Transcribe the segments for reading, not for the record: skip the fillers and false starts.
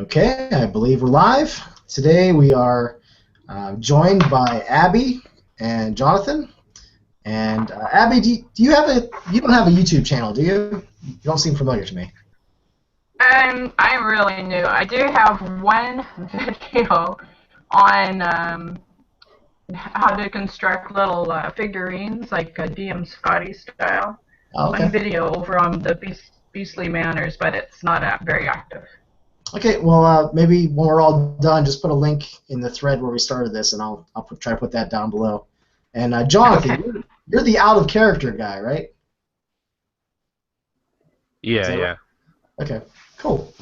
Okay, I believe we're live. Today we are joined by Abbie and Jonathan. And Abbie, do you have you don't have a YouTube channel, do you? You don't seem familiar to me. I'm really new. I do have one video on how to construct little figurines, like DM Scotty style. Oh, One okay. video over on the Beastly Manners, but it's not very active. Okay, well, maybe when we're all done, just put a link in the thread where we started this, and I'll try to put that down below. And Jonathan, Okay. you're the out of character guy, right? Yeah, yeah. Right? Okay, cool.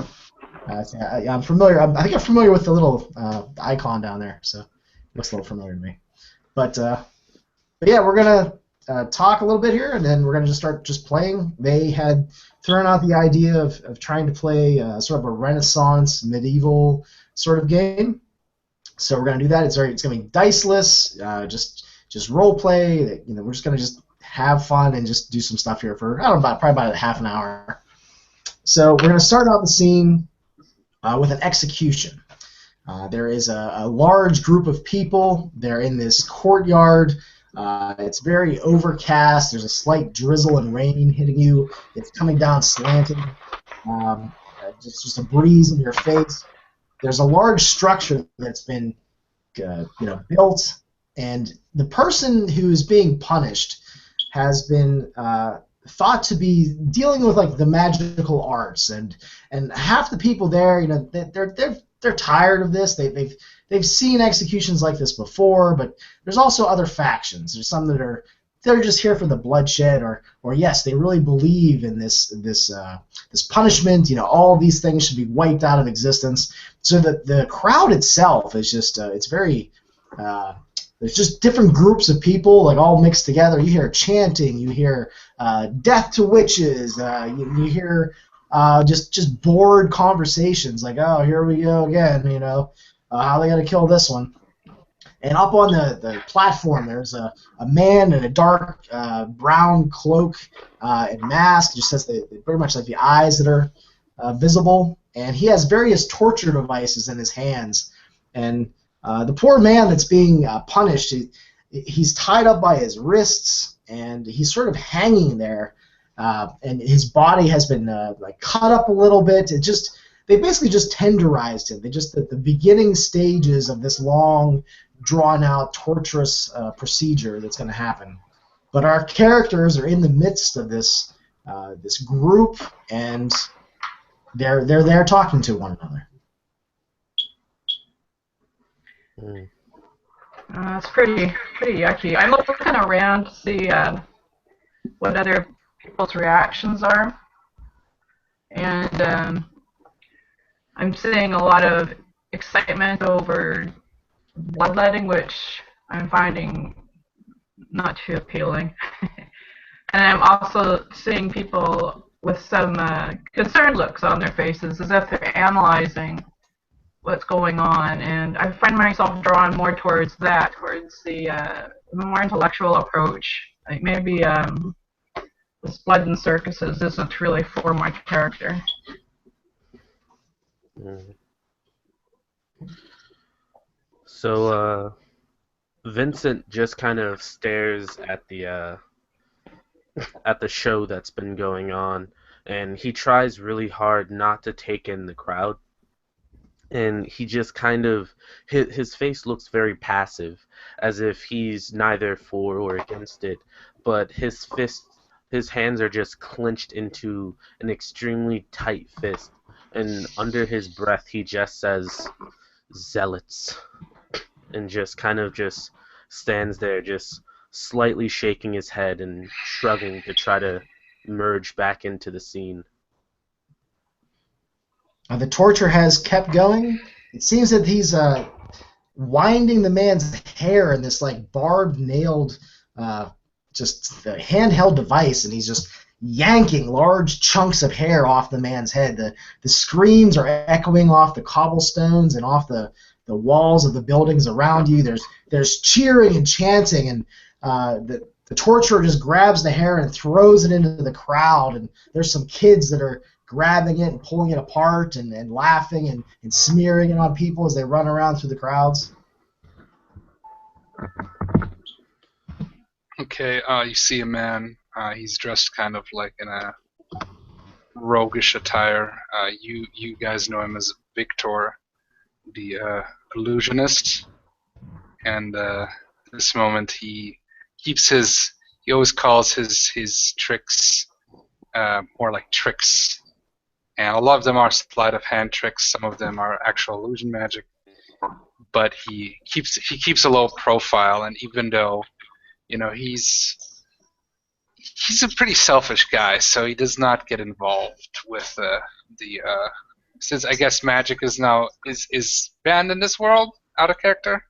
I'm familiar. I think I'm familiar with the little icon down there, so it looks a little familiar to me. But yeah, we're gonna talk a little bit here, and then we're gonna just start playing. They had thrown out the idea of trying to play sort of a Renaissance medieval sort of game. So we're gonna do that. It's gonna be diceless, just role play. We're just gonna have fun and just do some stuff here for probably about half an hour. So we're gonna start out the scene with an execution. There is a large group of people. They're in this courtyard. It's very overcast. There's a slight drizzle and rain hitting you. It's coming down slanting. Just a breeze in your face. There's a large structure that's been built, and the person who's being punished has been thought to be dealing with like the magical arts, and half the people there, they're tired of this. They've seen executions like this before, but there's also other factions. There's some that they're just here for the bloodshed, or yes, they really believe in this punishment. All these things should be wiped out of existence. So that the crowd itself is just it's very there's just different groups of people like all mixed together. You hear chanting, you hear death to witches, you hear just bored conversations like, oh, here we go again, how they gonna kill this one. And up on the platform there's a man in a dark brown cloak and mask. Just has pretty much like the eyes that are visible, and he has various torture devices in his hands. And the poor man that's being punished, he's tied up by his wrists, and he's sort of hanging there, and his body has been like cut up a little bit. They basically just tenderized him. They just at the beginning stages of this long, drawn-out, torturous procedure that's going to happen. But our characters are in the midst of this group, and they're there talking to one another. It's pretty yucky. I'm looking around to see what other people's reactions are, and I'm seeing a lot of excitement over bloodletting, which I'm finding not too appealing. And I'm also seeing people with some concerned looks on their faces, as if they're analyzing what's going on, and I find myself drawn more towards the more intellectual approach. Like maybe this blood and circuses isn't really for my character. So Vincent just kind of stares at the show that's been going on, and he tries really hard not to take in the crowd. And he just kind of, his face looks very passive, as if he's neither for or against it, but his hands are just clenched into an extremely tight fist, and under his breath he just says, "Zealots," and just kind of just stands there, just slightly shaking his head and shrugging to try to merge back into the scene. The torture has kept going. It seems that he's winding the man's hair in this like barbed nailed just handheld device, and he's just yanking large chunks of hair off the man's head. The screams are echoing off the cobblestones and off the walls of the buildings around you. There's cheering and chanting, and the torturer just grabs the hair and throws it into the crowd, and there's some kids that are grabbing it and pulling it apart and laughing and smearing it on people as they run around through the crowds. Okay, you see a man. He's dressed kind of like in a roguish attire. You guys know him as Victor, the illusionist. And at this moment, he always calls his tricks more like tricks. And a lot of them are sleight of hand tricks. Some of them are actual illusion magic. But he keeps a low profile, and even though, he's a pretty selfish guy, so he does not get involved with since I guess magic is now is banned in this world, out of character.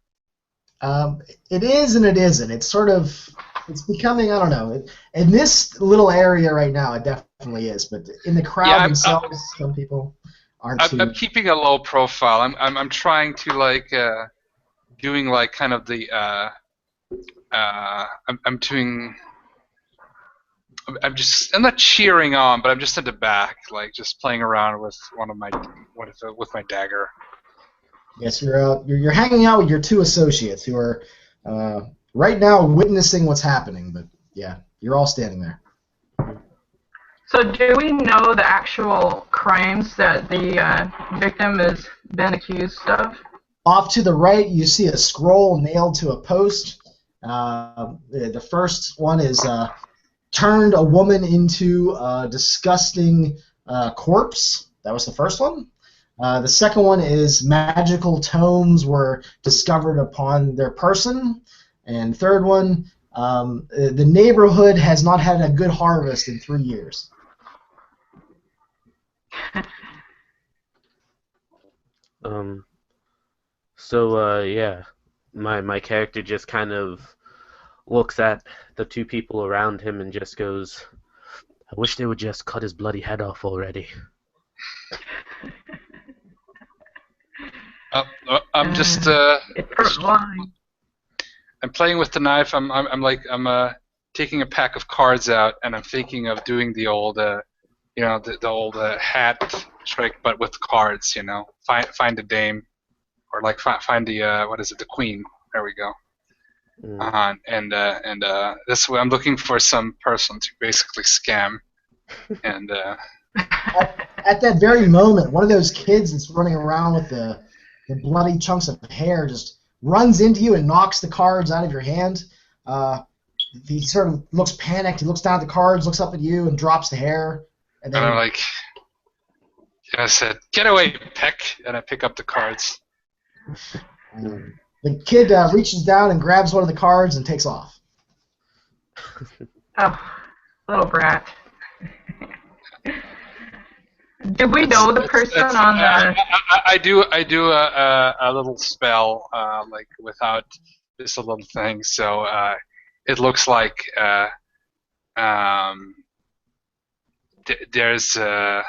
It is and it isn't. It's becoming, I don't know. In this little area right now, it definitely is. But in the crowd themselves, some people aren't. I'm keeping a low profile. I'm trying to doing like kind of the I'm not cheering on, but I'm just at the back, like just playing around with with my dagger. Yes, you're hanging out with your two associates who are right now witnessing what's happening. But yeah, you're all standing there. So do we know the actual crimes that the victim has been accused of? Off to the right, you see a scroll nailed to a post. The first one is turned a woman into a disgusting corpse. That was the first one. The second one is magical tomes were discovered upon their person. And third one, the neighborhood has not had a good harvest in 3 years. Yeah, my character just kind of looks at the two people around him and just goes, I wish they would just cut his bloody head off already. I'm just I'm playing with the knife. I'm taking a pack of cards out, and I'm thinking of doing the old the old hat trick, but with cards. Find a dame, or like find the what is it, the queen. There we go. This way I'm looking for some person to basically scam, and at that very moment, one of those kids that's running around with the bloody chunks of hair just runs into you and knocks the cards out of your hand. He sort of looks panicked. He looks down at the cards, looks up at you, and drops the hair. And then I'm like, I said, "Get away, Peck!" And I pick up the cards. The kid reaches down and grabs one of the cards and takes off. Oh, little brat. Do we know the person on the... I do a little spell, like without just a little thing, so it looks like there's a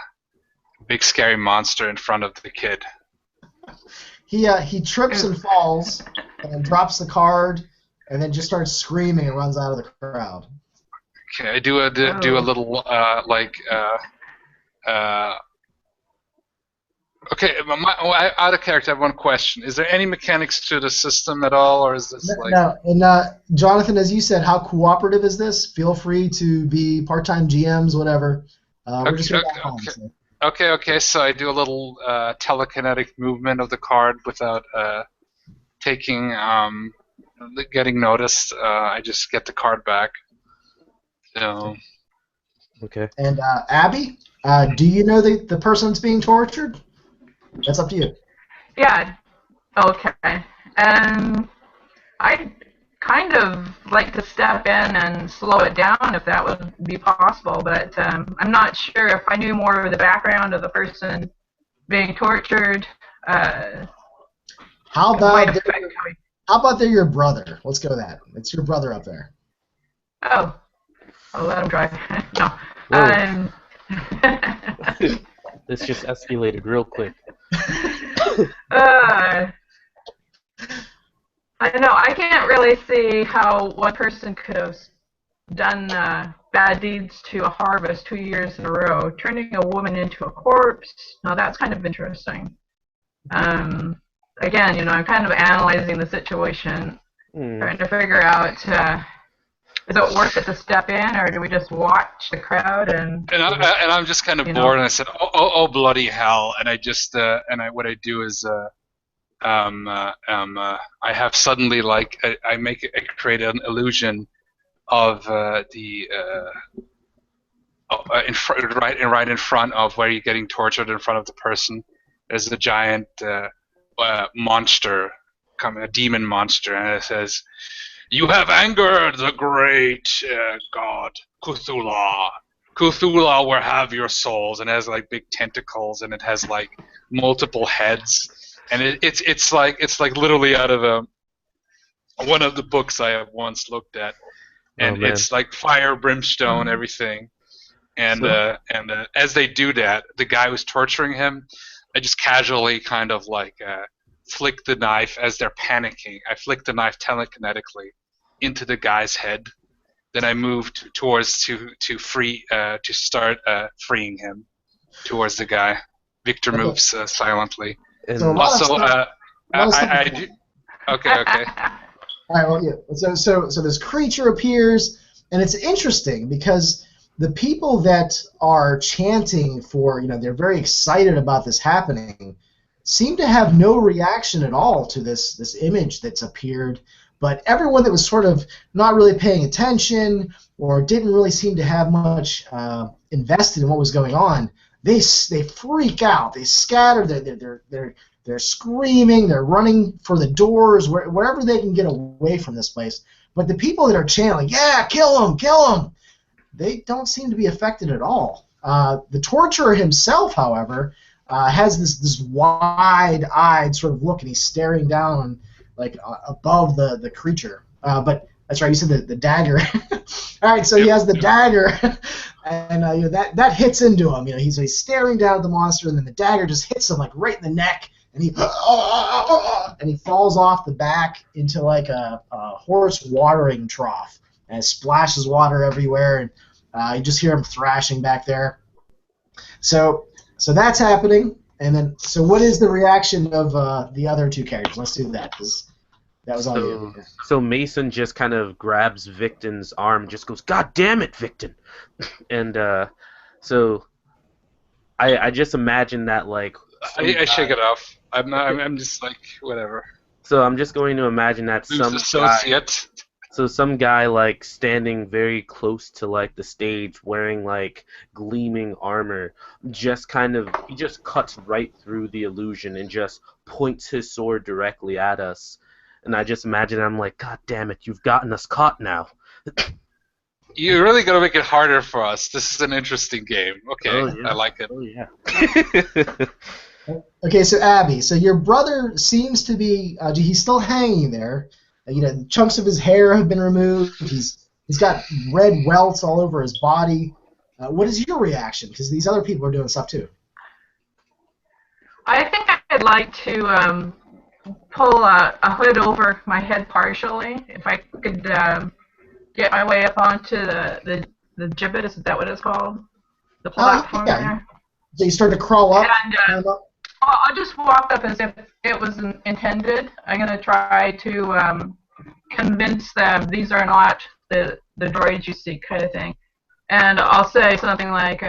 big scary monster in front of the kid. He trips and falls and drops the card and then just starts screaming and runs out of the crowd. Okay, I do a little okay, out of character, I have one question. Is there any mechanics to the system at all, or is this like... No, and Jonathan, as you said, how cooperative is this? Feel free to be part-time GMs, whatever. We're just here to home, so. Okay, so I do a little telekinetic movement of the card without getting noticed. I just get the card back. So... Okay. And Abbie, do you know the person that's being tortured? That's up to you. Yeah. Okay. I'd kind of like to step in and slow it down if that would be possible, but I'm not sure if I knew more of the background of the person being tortured. How about they're your brother? Let's go with that. It's your brother up there. Oh. I'll let him drive. No. This just escalated real quick. I don't know. I can't really see how one person could have done bad deeds to a harvest 2 years in a row, turning a woman into a corpse. Now that's kind of interesting. Again, I'm kind of analyzing the situation, trying to figure out, is it worth it to step in, or do we just watch the crowd and I'm just kind of bored, and I said, oh bloody hell, and I just what I do is I have suddenly I create an illusion of right in front of where you're getting tortured, in front of the person. There's a giant monster, a demon monster, and it says, "You have angered the great god Cthulhu. Cthulhu will have your souls," and it has big tentacles, and it has multiple heads, and it's like literally out of one of the books I have once looked at, and it's like fire, brimstone, everything, and as they do that, the guy who's torturing him, I just casually kind of flick the knife as they're panicking. I flick the knife telekinetically into the guy's head. Then I moved towards to start freeing him towards the guy. Victor moves silently. So Okay. All right. Well, yeah. So this creature appears, and it's interesting because the people that are chanting for, they're very excited about this happening, seem to have no reaction at all to this image that's appeared. But everyone that was sort of not really paying attention or didn't really seem to have much invested in what was going on, they freak out. They scatter. They're screaming. They're running for the doors, wherever they can get away from this place. But the people that are chanting, "Yeah, kill him, kill him," they don't seem to be affected at all. The torturer himself, however, has this wide-eyed sort of look, and he's staring down above the creature. But that's right, you said the dagger. All right, so he has the dagger, and that hits into him. He's staring down at the monster, and then the dagger just hits him right in the neck, and he falls off the back into a horse watering trough, and it splashes water everywhere, and you just hear him thrashing back there. So that's happening, and then so what is the reaction of the other two characters? Let's do that, because that was all you. So Mason just kind of grabs Victon's arm, just goes, "God damn it, Victon!" And so I just imagine that I shake it off. I'm just whatever. So I'm just going to imagine that some guy standing very close to the stage, wearing gleaming armor, he just cuts right through the illusion and just points his sword directly at us. And I just imagine I'm like, "God damn it, you've gotten us caught now." You're really gonna make it harder for us. This is an interesting game. Okay, oh, yeah. I like it. Oh yeah. Okay, so Abbie, so your brother seems to be he's still hanging there. Chunks of his hair have been removed. He's got red welts all over his body. What is your reaction? Because these other people are doing stuff too. I think I'd like to pull a hood over my head partially. If I could get my way up onto the gibbet, is that what it's called? The platform there. So you start to crawl up. And I'll just walk up as if it was intended. I'm going to try to convince them these are not the droids you seek, kind of thing. And I'll say something like,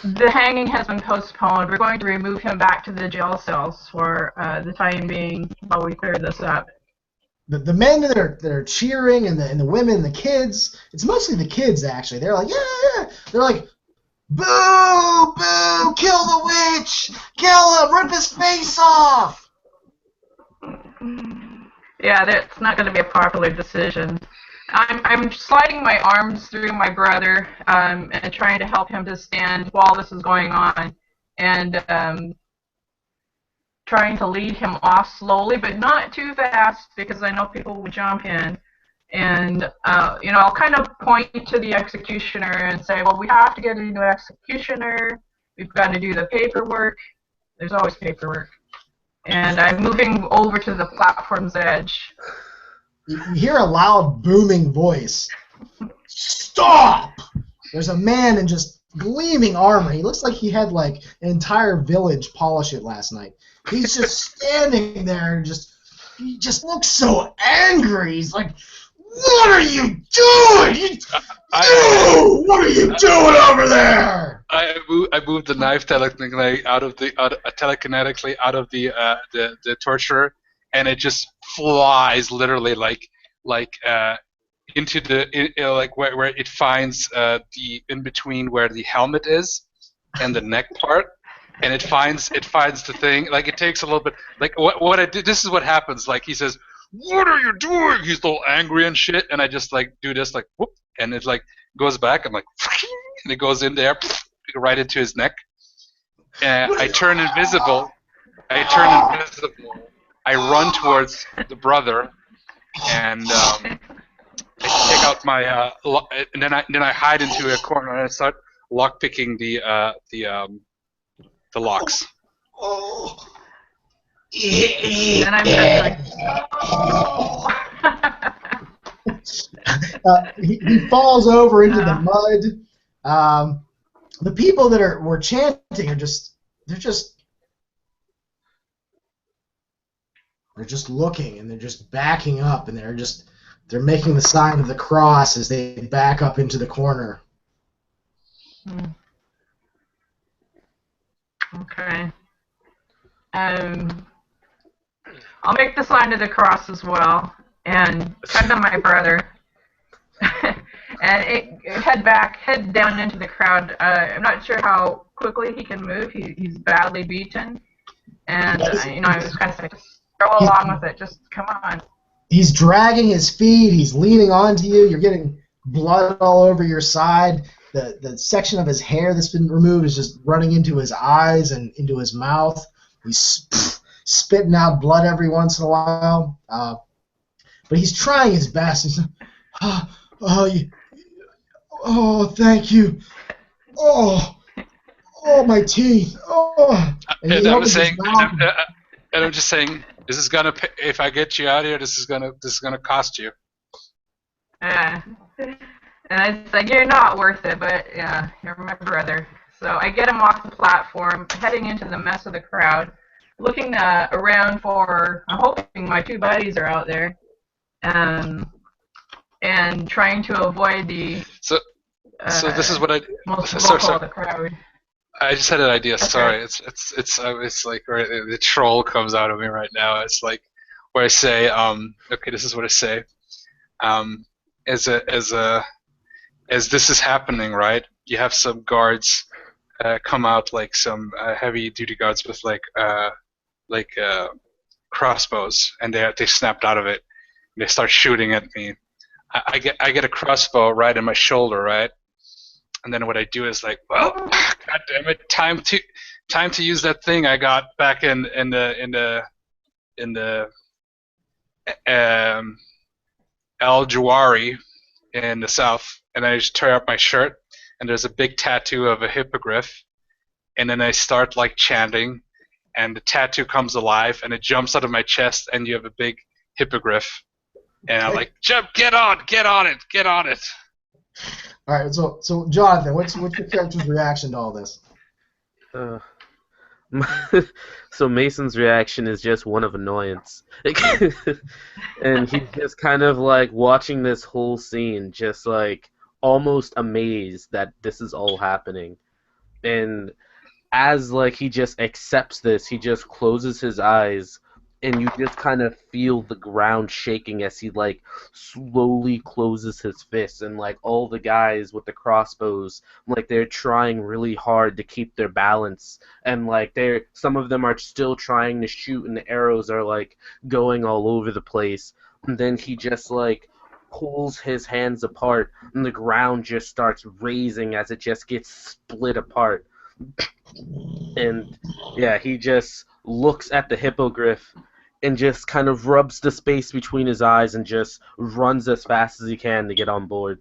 "The hanging has been postponed. We're going to remove him back to the jail cells for the time being while we clear this up." The men that are cheering, and the women and the kids, it's mostly the kids actually. They're like, "Yeah!" They're like, "Boo! Boo! Kill the witch! Kill him! Rip his face off!" Yeah, that's not going to be a popular decision. I'm sliding my arms through my brother and trying to help him to stand while this is going on, and trying to lead him off slowly, but not too fast, because I know people will jump in. And I'll kind of point to the executioner and say, "Well, we have to get a new executioner. We've got to do the paperwork." There's always paperwork. And I'm moving over to the platform's edge. You hear a loud, booming voice. stop! There's a man in just gleaming armor. He looks like he had like an entire village polish it last night. He's just standing there and he just looks so angry. He's like, what are you doing? What are you doing over there? I moved the knife telekinetically out of the torturer, and it just flies literally into where it finds the in between where the helmet is and the neck part, and it finds the thing. Like it takes a little bit. Like what I did. This is what happens. Like he says, "What are you doing?" He's a little angry and shit, and I just like do this like whoop, and it like goes back. I'm like, and it goes in there right into his neck. I turn invisible. I run towards the brother, and I take out my and then I hide into a corner and I start lockpicking the locks. Oh. And I'm just like, He falls over into the mud. The people that were chanting are just looking, and they're just backing up, and they're making the sign of the cross as they back up into the corner. Okay. I'll make the sign of the cross as well, and tug on my brother, and head down into the crowd. I'm not sure how quickly he can move. He's badly beaten, and I was kind of like, go along with it. Just come on. He's dragging his feet. He's leaning onto you. You're getting blood all over your side. The section of his hair that's been removed is just running into his eyes and into his mouth. He's spitting out blood every once in a while. But he's trying his best. He's thank you. Oh, my teeth. Oh. And I'm just saying, this is gonna. If I get you out of here, this is gonna cost you. And I was like, you're not worth it, but yeah, you're my brother. So I get him off the platform, heading into the mess of the crowd, looking around for. I'm hoping my two buddies are out there, and trying to avoid the. So this is what I. Most vocal of the crowd. I just had an idea. Okay. Sorry, it's like right, the troll comes out of me right now. It's like where I say, okay, this is what I say. As this is happening, right? You have some guards come out, like some heavy duty guards with crossbows, and they snapped out of it. And they start shooting at me. I get a crossbow right in my shoulder, right? And then what I do is like, well, God damn it, time to use that thing I got back in the Al Jawari in the south, and I just tear up my shirt, and there's a big tattoo of a hippogriff, and then I start like chanting, and the tattoo comes alive, and it jumps out of my chest, and you have a big hippogriff, and I'm like, jump, get on it. All right, so Jonathan, what's your character's reaction to all this? So Mason's reaction is just one of annoyance, and he's just kind of like watching this whole scene, just like almost amazed that this is all happening, and as like he just accepts this, he just closes his eyes. And you just kind of feel the ground shaking as he like slowly closes his fists, and like all the guys with the crossbows, like they're trying really hard to keep their balance, and like some of them are still trying to shoot, and the arrows are like going all over the place. And then he just like pulls his hands apart, and the ground just starts raising as it just gets split apart. And yeah, he just looks at the hippogriff and just kind of rubs the space between his eyes and just runs as fast as he can to get on board.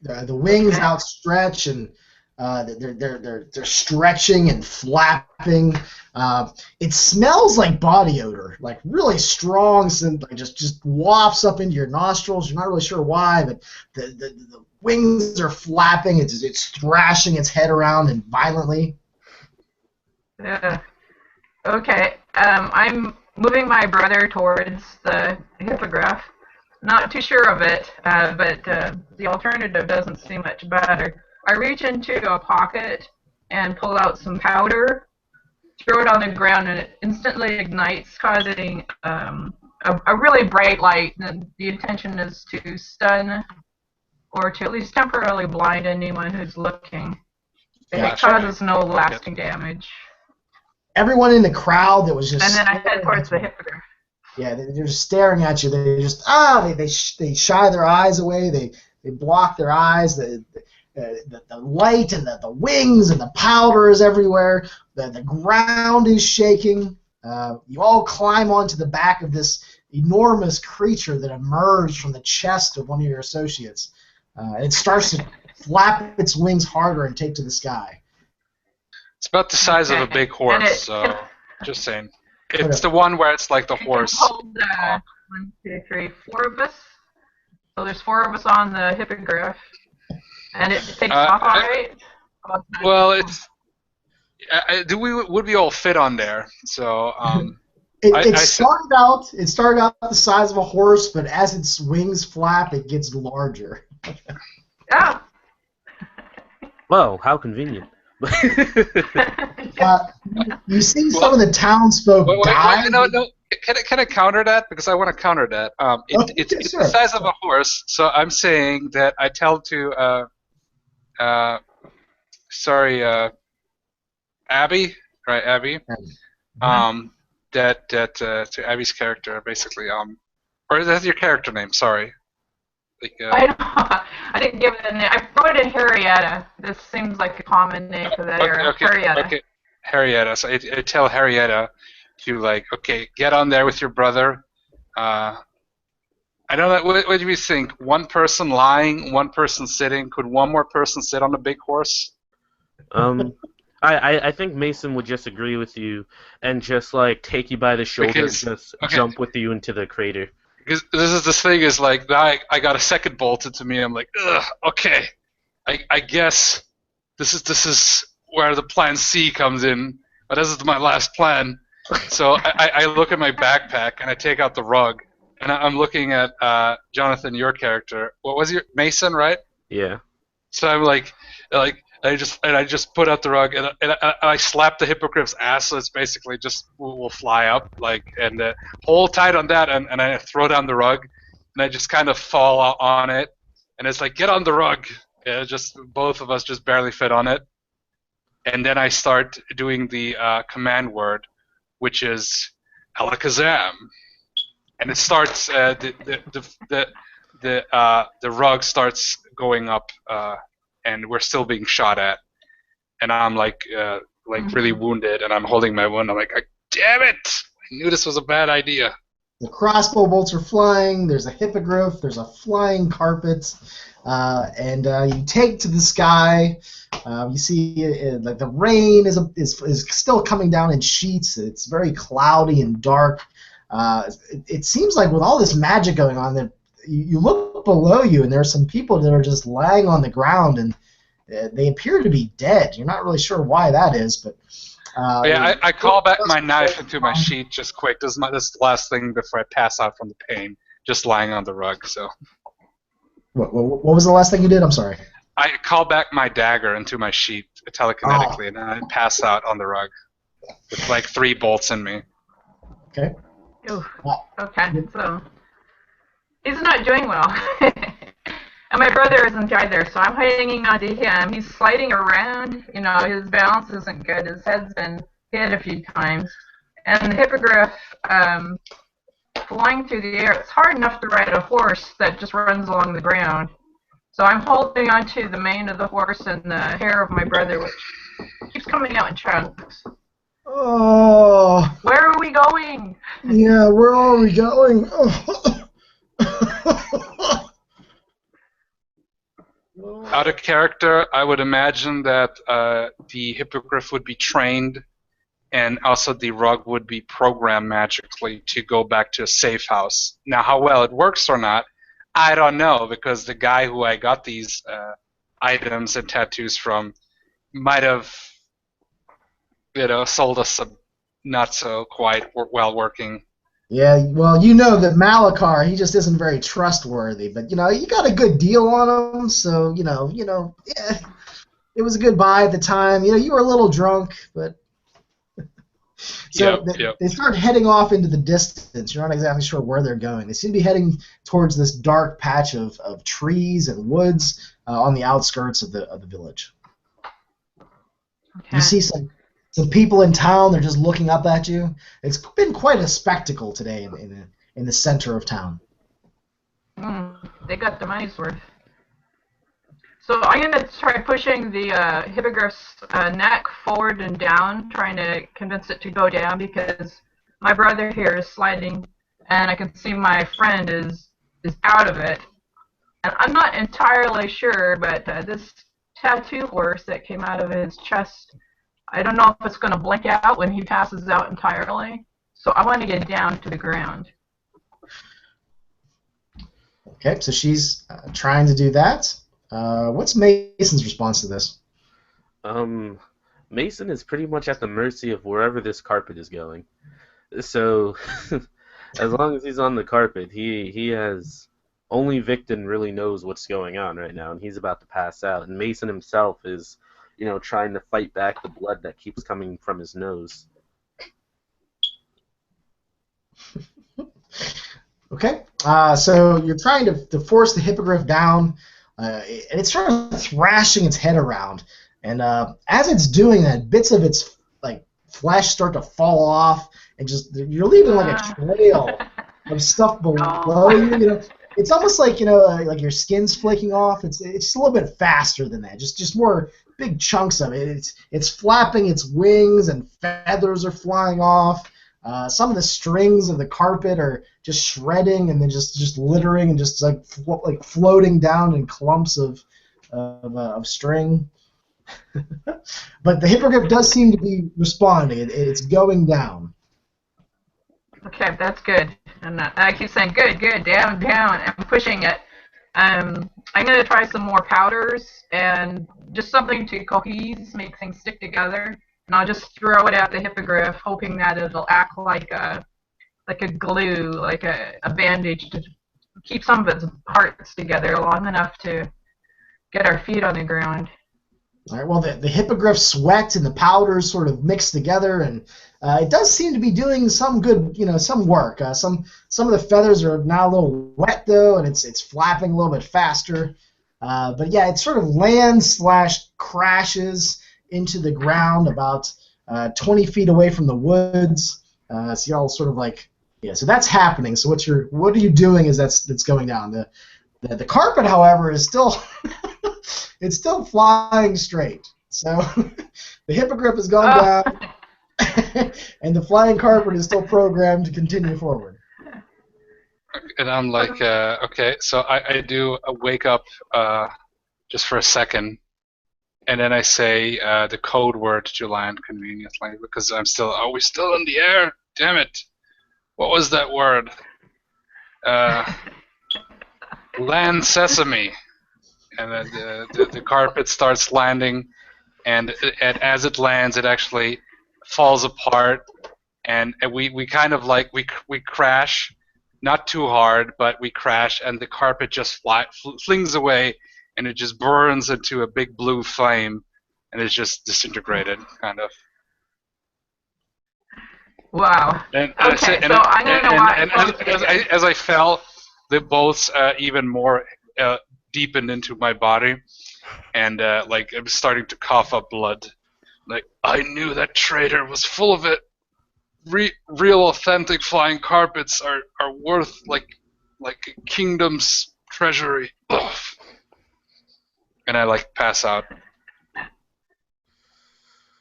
The wings outstretch, and They're stretching and flapping. It smells like body odor, like really strong, like just wafts up into your nostrils. You're not really sure why, but the wings are flapping. It's thrashing its head around and violently. Yeah. Okay. I'm moving my brother towards the hippogriff. Not too sure of it, but the alternative doesn't seem much better. I reach into a pocket and pull out some powder, throw it on the ground, and it instantly ignites, causing a really bright light. And the intention is to stun or to at least temporarily blind anyone who's looking. It causes no lasting damage. Everyone in the crowd that was just... And then I head towards the hippogriff. Yeah, they're just staring at you. They just, they shy their eyes away. They block their eyes. The light and the wings and the powder is everywhere. The ground is shaking. You all climb onto the back of this enormous creature that emerged from the chest of one of your associates. It starts to flap its wings harder and take to the sky. It's about the size of a big horse, so just saying. It's the one where it's like the horse. Hold, 1, 2, 3, 4 of us. So there's 4 of us on the hippogriff. And it takes off, all right? Well, it's... would we all fit on there? So, It started out the size of a horse, but as its wings flap, it gets larger. Yeah. Well, how convenient. You see some of the townsfolk die. No. Can I counter that? Because I want to counter that. It's the size of a horse, so I'm saying that I tell to Abbie, right? Abbie. To Abbie's character, basically. Or is that your character name? Sorry. Like, I didn't give it a name. I wrote it in Harrietta. This seems like a common name for that era. Harrietta. Okay, Harrietta. So I tell Harrietta to, like, okay, get on there with your brother. I don't know. What do you think? One person lying, one person sitting. Could one more person sit on the big horse? I think Mason would just agree with you and just like take you by the shoulder and just jump with you into the crater. Because this thing is like, I got a second bolt into me. I'm like, ugh, okay, I guess this is where the plan C comes in. But this is my last plan. So I look at my backpack and I take out the rug and I'm looking at Jonathan, your character. What was your Mason, right? Yeah. So I'm like I just put out the rug and I slap the hippogriff's ass, so it's basically just will fly up, like, and hold tight on that, and I throw down the rug, and I just kind of fall on it, and it's like, get on the rug. Yeah, just both of us just barely fit on it, and then I start doing the command word, which is Alakazam, and it starts the rug starts going up. And we're still being shot at, and I'm like really wounded, and I'm holding my wound. I'm like, damn it! I knew this was a bad idea. The crossbow bolts are flying. There's a hippogriff. There's a flying carpet, and you take to the sky. You see, like the rain is still coming down in sheets. It's very cloudy and dark. It seems like with all this magic going on, that you look below you, and there are some people that are just lying on the ground, and they appear to be dead. You're not really sure why that is, but... I call back my knife into my sheath just quick. This is the last thing before I pass out from the pain, just lying on the rug. So. What was the last thing you did? I'm sorry. I call back my dagger into my sheath telekinetically, and then I pass out on the rug with like 3 bolts in me. Okay. Ooh. Okay, so... He's not doing well. And my brother isn't either, so I'm hanging on to him. He's sliding around. You know, his balance isn't good. His head's been hit a few times. And the hippogriff flying through the air, it's hard enough to ride a horse that just runs along the ground. So I'm holding onto the mane of the horse and the hair of my brother, which keeps coming out in chunks. Oh. Where are we going? Yeah, where are we going? Out of character, I would imagine that the hippogriff would be trained, and also the rug would be programmed magically to go back to a safe house. Now, how well it works or not, I don't know, because the guy who I got these items and tattoos from might have, sold us a not so quite well working. Yeah, well, you know that Malachar, he just isn't very trustworthy. But you got a good deal on him, so yeah, it was a good buy at the time. You were a little drunk, but so Yep. they start heading off into the distance. You're not exactly sure where they're going. They seem to be heading towards this dark patch of trees and woods on the outskirts of the village. Okay. You see some people in town. They're just looking up at you. It's been quite a spectacle today in the center of town. They got their money's worth. So I'm going to try pushing the hippogriff's neck forward and down, trying to convince it to go down, because my brother here is sliding, and I can see my friend is out of it. And I'm not entirely sure, but this tattoo horse that came out of his chest, I don't know if it's going to blink out when he passes out entirely. So I want to get down to the ground. Okay, so she's trying to do that. What's Mason's response to this? Mason is pretty much at the mercy of wherever this carpet is going. So, as long as he's on the carpet, he has only Victon really knows what's going on right now, and he's about to pass out. And Mason himself is, trying to fight back the blood that keeps coming from his nose. Okay, so you're trying to force the hippogriff down, and it's sort of thrashing its head around. And as it's doing that, bits of its flesh start to fall off, and you're leaving like a trail of stuff below you. It's almost like like your skin's flaking off. It's just a little bit faster than that. Just more big chunks of it. It's flapping its wings, and feathers are flying off. Some of the strings of the carpet are just shredding, and then just littering, and just like floating down in clumps of string. But the hippogriff does seem to be responding. It's going down. Okay, that's good. And I keep saying, good, down, and pushing it. I'm going to try some more powders and just something to cohese, make things stick together. And I'll just throw it at the hippogriff, hoping that it'll act like a glue, like a bandage to keep some of its parts together long enough to get our feet on the ground. All right. Well, the hippogriff sweat and the powders sort of mix together, and it does seem to be doing some good, some work. Some of the feathers are now a little wet though, and it's flapping a little bit faster. But yeah, it sort of lands / crashes into the ground about 20 feet away from the woods. So y'all sort of so that's happening. So what are you doing as that's going down? The carpet, however, is still it's still flying straight. So the hippogriff has gone down, and the flying carpet is still programmed to continue forward. And I'm like, okay, so I do a wake up just for a second, and then I say the code word to land conveniently, because are we still in the air? Damn it. What was that word? Land sesame. And then the carpet starts landing, and as it lands, it actually falls apart, and we kind of we crash, not too hard, but we crash, and the carpet just flings away, and it just burns into a big blue flame, and it's just disintegrated, kind of. Wow. And okay, so I'm gonna watch. As I fell, the bolts even more deepened into my body, and I'm starting to cough up blood. I knew that traitor was full of it. Real authentic flying carpets are worth like a kingdom's treasury. Ugh. And I pass out.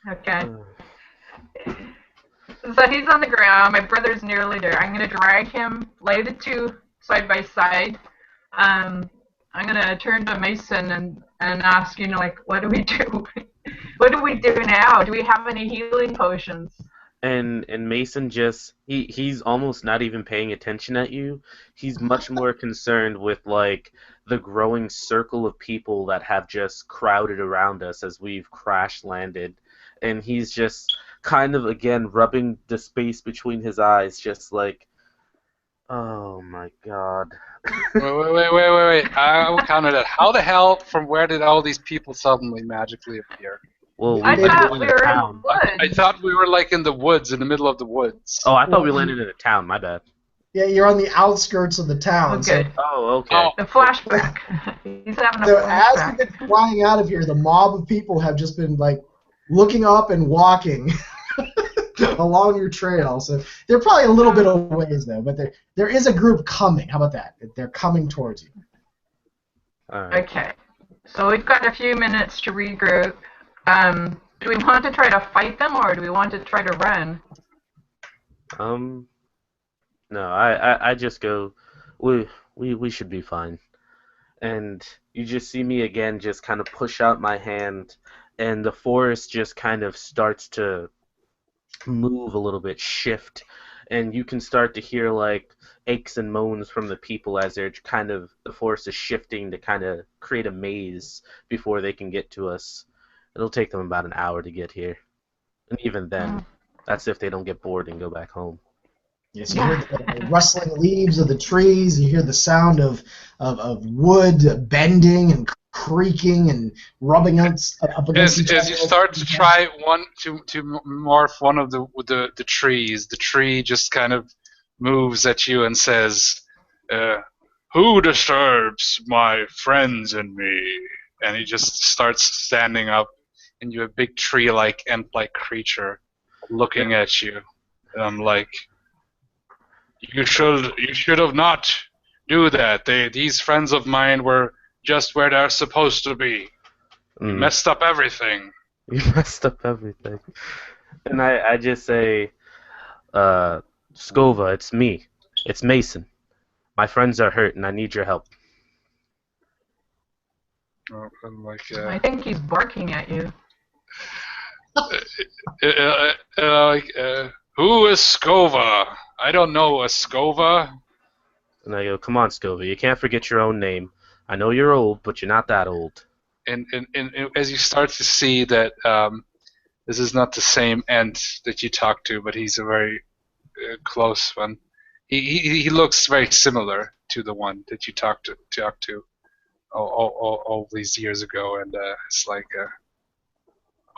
Okay. So he's on the ground. My brother's nearly there. I'm gonna drag him, lay the two side by side. I'm gonna turn to Mason and and ask, like, what do we do? What do we do now? Do we have any healing potions? And Mason just he's almost not even paying attention at you. He's much more concerned with like the growing circle of people that have just crowded around us as we've crash landed, and he's just kind of again rubbing the space between his eyes, just like, oh my god. Wait. I will counter that. How the hell, from where did all these people suddenly magically appear? Well, I we thought landed we in a were in the town. woods. I thought we were like in the woods, in the middle of the woods. Oh, I thought we landed in a town. My bad. Yeah, you're on the outskirts of the town. Okay. Oh, okay. Oh. The flashback. He's having a So as you've flashback. been flying out of here, the mob of people have just been like looking up and walking along your trail. So they're probably a little bit of ways though, but there is a group coming. How about that? They're coming towards you. All right. Okay. So we've got a few minutes to regroup. Do we want to try to fight them, or do we want to try to run? No, I just go, we should be fine. And you just see me again just kind of push out my hand, and the forest just kind of starts to move a little bit, shift, and you can start to hear like aches and moans from the people as they're kind of, the forest is shifting to kind of create a maze before they can get to us. It'll take them about an hour to get here. And even then, that's if they don't get bored and go back home. Yes, you hear the rustling leaves of the trees. You hear the sound of wood bending and creaking and rubbing up against each other. As you start to try to morph one of the trees, the tree just kind of moves at you and says, "Who disturbs my friends and me?" And he just starts standing up, and you're a big tree-like, ant-like creature looking at you. And I'm like, you should have not do that. These friends of mine were just where they're supposed to be. You messed up everything. You messed up everything. And I just say, Skova, it's me. It's Mason. My friends are hurt, and I need your help. I'm like, I think he's barking at you. who is Skova? I don't know a Skova. And I go, come on, Skova, you can't forget your own name. I know you're old, but you're not that old. And as you start to see that this is not the same ant that you talked to, but he's a very close one. He looks very similar to the one that you talked to all these years ago, and it's like,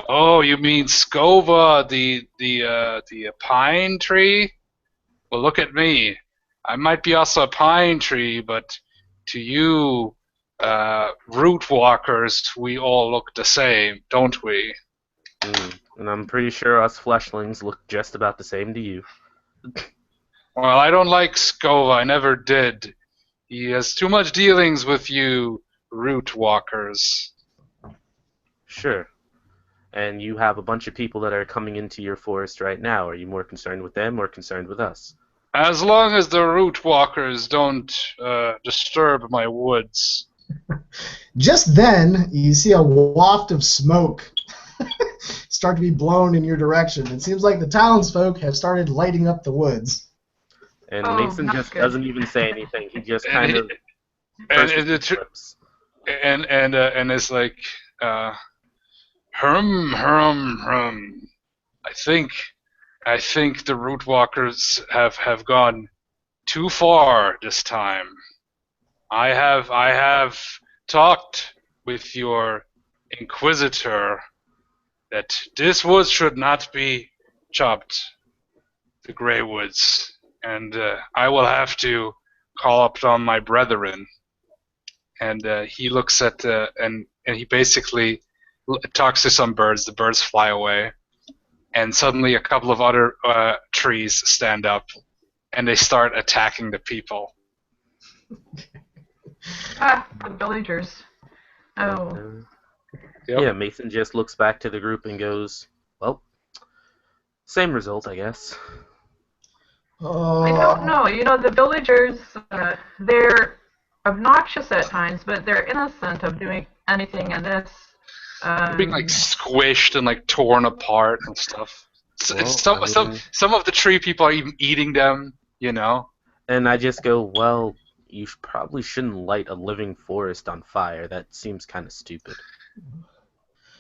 oh, you mean Skova, the pine tree? Well, look at me. I might be also a pine tree, but to you, root walkers, we all look the same, don't we? And I'm pretty sure us fleshlings look just about the same to you. Well, I don't like Skova. I never did. He has too much dealings with you, root walkers. Sure. And you have a bunch of people that are coming into your forest right now. Are you more concerned with them or concerned with us? As long as the root walkers don't disturb my woods. Just then, you see a waft of smoke start to be blown in your direction. It seems like the townsfolk have started lighting up the woods. And Mason just doesn't even say anything. He just kind of and it's like, hum. I think the root walkers have gone too far this time. I have talked with your inquisitor that this woods should not be chopped, the Grey Woods, and I will have to call upon my brethren. And he looks at and he basically talks to some birds. The birds fly away, and suddenly a couple of other trees stand up, and they start attacking the people. The villagers. Oh. Yep. Yeah, Mason just looks back to the group and goes, well, same result, I guess. I don't know. The villagers, they're obnoxious at times, but they're innocent of doing anything in this. They're being like squished and like torn apart and stuff. Some of the tree people are even eating them, you know. And I just go, well, you probably shouldn't light a living forest on fire. That seems kind of stupid.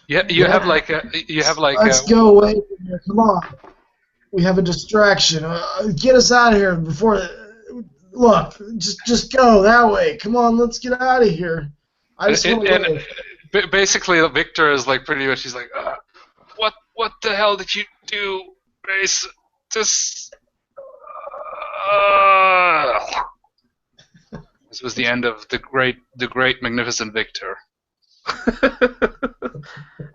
Yeah, you have like Let's go away from here. Come on. We have a distraction. Get us out of here before. Look, just go that way. Come on, let's get out of here. I just want to live. Basically, Victor is like pretty much. He's like, what the hell did you do, Grace? This was the end of the great, magnificent Victor.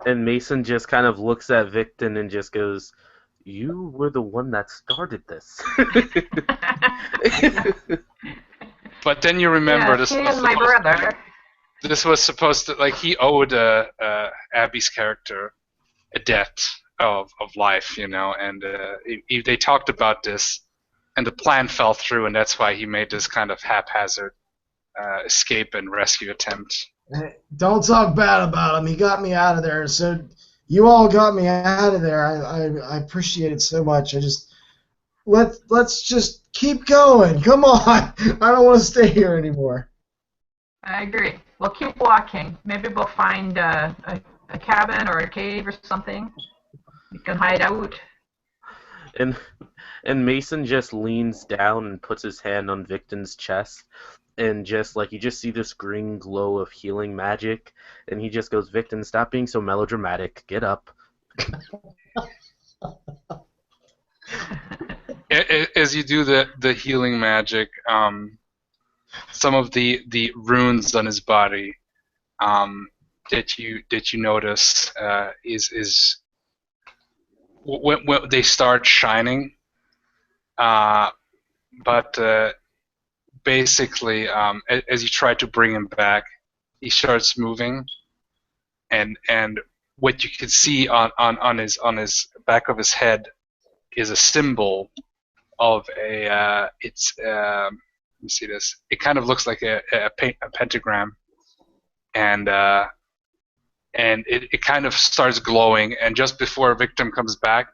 And Mason just kind of looks at Victon and just goes, "You were the one that started this." But then you remember this. He is my brother. This was supposed to, like, he owed Abbie's character a debt of life, you know, and they talked about this, and the plan fell through, and that's why he made this kind of haphazard escape and rescue attempt. Hey, don't talk bad about him. He got me out of there, so you all got me out of there. I appreciate it so much. Let's just keep going. Come on. I don't want to stay here anymore. I agree. We'll keep walking. Maybe we'll find a cabin or a cave or something. We can hide out. And Mason just leans down and puts his hand on Victon's chest, and just like you just see this green glow of healing magic, and he just goes, "Victon, stop being so melodramatic. Get up." As you do the healing magic, some of the runes on his body that you notice is when they start shining, but basically as you try to bring him back, he starts moving, and what you can see on his back of his head is a symbol of a let me see this. It kind of looks like a pentagram, and it kind of starts glowing. And just before a victim comes back,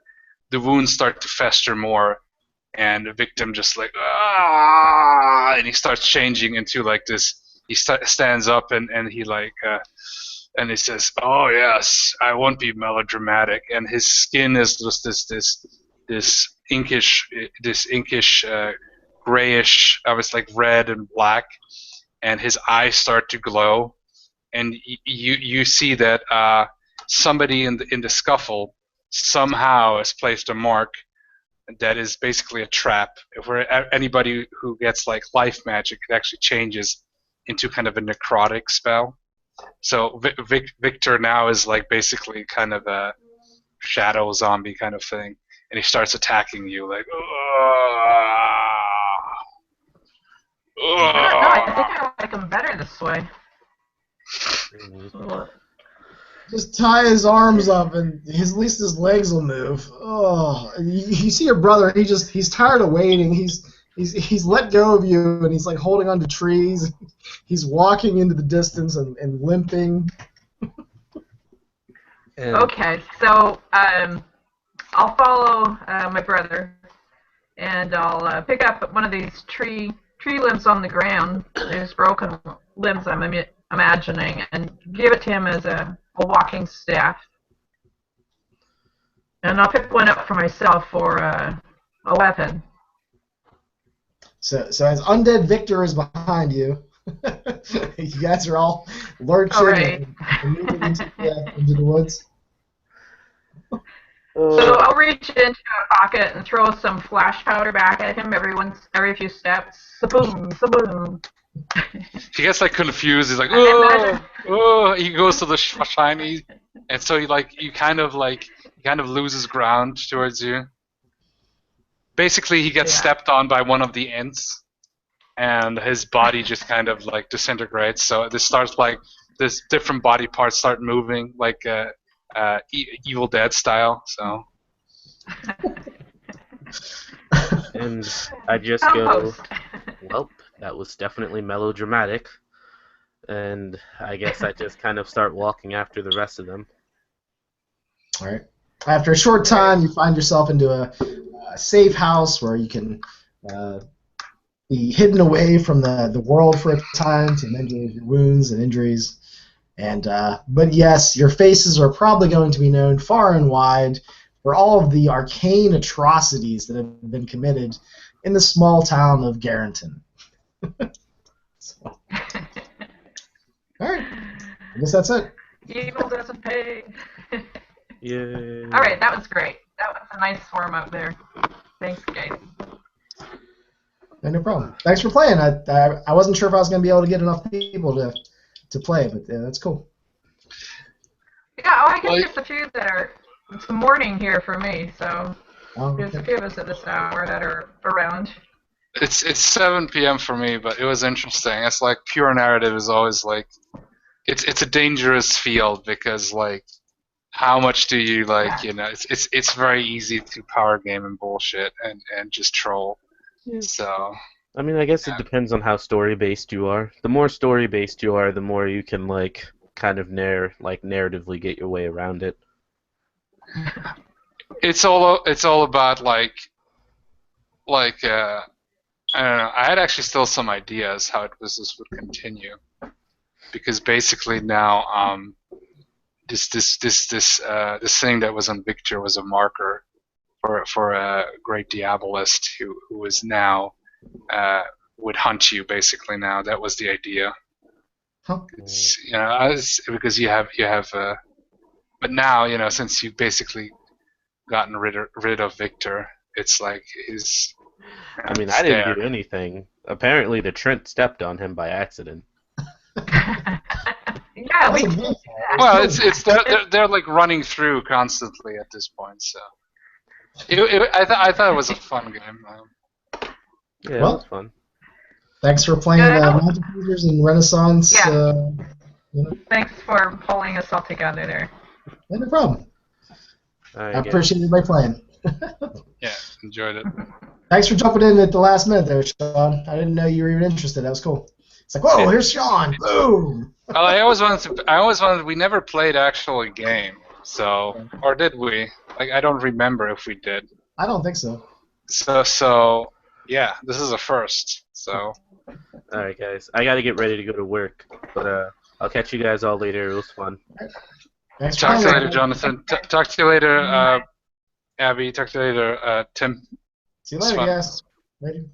the wounds start to fester more, and the victim just like and he starts changing into like this. He stands up and he like and he says, "Oh yes, I won't be melodramatic." And his skin is just this inkish grayish, I was like red and black, and his eyes start to glow, and you see that somebody in the scuffle somehow has placed a mark that is basically a trap. Where anybody who gets like life magic, it actually changes into kind of a necrotic spell. So Victor now is like basically kind of a shadow zombie kind of thing, and he starts attacking you like. I don't know. I think I like him better this way. Just tie his arms up, and at least his legs will move. Oh, you see your brother? He's tired of waiting. He's let go of you, and he's like holding onto trees. He's walking into the distance and limping. Okay, so I'll follow my brother, and I'll pick up one of these tree limbs on the ground, these broken limbs I'm imagining, and give it to him as a walking staff. And I'll pick one up for myself for a weapon. So as Undead Victor is behind you, you guys are all lurching and moving into the woods. So I'll reach into a pocket and throw some flash powder back at him every few steps. Saboom, saboom. He gets like confused. He's like, oh! He goes to the shiny, and so he kind of loses ground towards you. Basically, he gets stepped on by one of the ants, and his body just kind of like disintegrates. So this starts like this different body parts start moving like Evil Dead style. So. And I just go, "Well, that was definitely melodramatic. And I guess I just kind of start walking after the rest of them. All right. After a short time, you find yourself into a safe house where you can be hidden away from the world for a time to mend your wounds and injuries. And but yes, your faces are probably going to be known far and wide for all of the arcane atrocities that have been committed in the small town of Garrington. So, all right. I guess that's it. Evil doesn't pay. Yay. All right, that was great. That was a nice warm up there. Thanks, guys. Yeah, no problem. Thanks for playing. I wasn't sure if I was going to be able to get enough people to play, but that's cool. Yeah, I guess there's a few that are. It's the morning here for me, so there's a few of us at this hour that are around. It's 7 p.m. for me, but it was interesting. It's like pure narrative is always like it's a dangerous field because like how much do you like it's very easy to power game and bullshit and just troll. Yeah. So I mean, I guess it depends on how story based you are. The more story based you are, the more you can like kind of narratively get your way around it. It's all about like I don't know. I had actually still some ideas how this would continue, because basically now this thing that was on Victor was a marker for a great Diabolist who is now would hunt you basically now. That was the idea. Huh. It's, because you have but now since you've basically gotten rid of Victor, it's like his. I mean, I didn't do anything. Apparently, the Trent stepped on him by accident. Yeah, we. Well, it's they're like running through constantly at this point, so. I thought it was a fun game. Yeah, it was fun. Thanks for playing Magic Users and Renaissance. Yeah. Thanks for pulling us all together there. Yeah, no problem. Right, I appreciate everybody playing. Yeah, enjoyed it. Thanks for jumping in at the last minute there, Sean. I didn't know you were even interested. That was cool. It's like, whoa, here's Sean. Boom. Well, I always wanted. We never played actual game, so or did we? Like, I don't remember if we did. I don't think so. So yeah, this is a first. So. All right, guys. I got to get ready to go to work, but I'll catch you guys all later. It was fun. Thanks Talk to you later, Jonathan. Talk to you later, Abbie. Talk to you later, Tim. See you later, guys. Later.